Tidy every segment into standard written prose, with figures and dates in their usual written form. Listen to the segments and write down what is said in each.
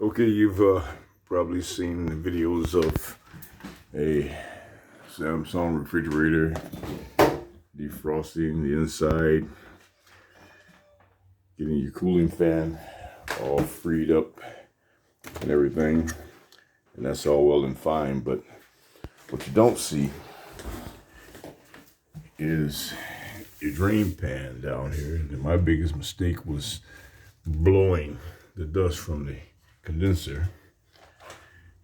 Okay, you've probably seen the videos of a Samsung refrigerator defrosting the inside, getting your cooling fan all freed up and everything, and that's all well and fine. But what you don't see is your drain pan down here. And my biggest mistake was blowing the dust from the condenser,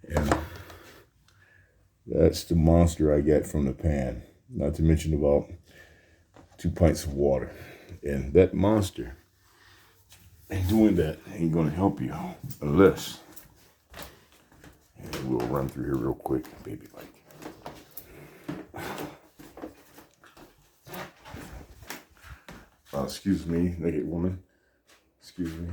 and that's the monster I get from the pan, not to mention about 2 pints of water. And that monster, and doing that ain't gonna help you unless, and we'll run through here real quick, baby, excuse me, naked woman, excuse me.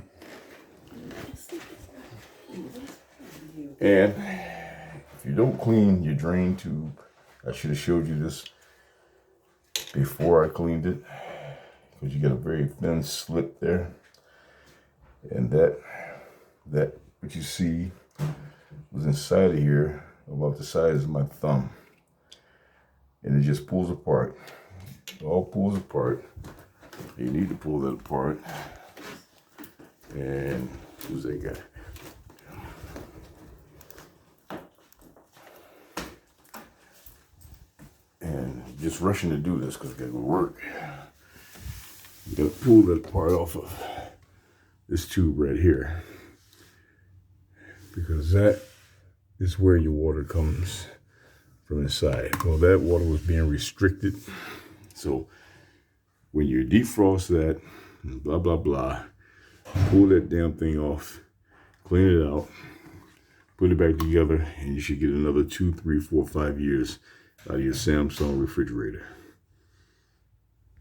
And if you don't clean your drain tube, I should have showed you this before I cleaned it, because you get a very thin slit there, and that what you see was inside of here about the size of my thumb, and it just pulls apart. It all pulls apart. You need to pull that apart. And who's that guy? And just rushing to do this because I gotta go to work. You gotta pull that part off of this tube right here, because that is where your water comes from inside. Well, that water was being restricted. So when you defrost that, blah, blah, blah, pull that damn thing off, clean it out, put it back together, and you should get another 2, 3, 4, 5 years out of your Samsung refrigerator.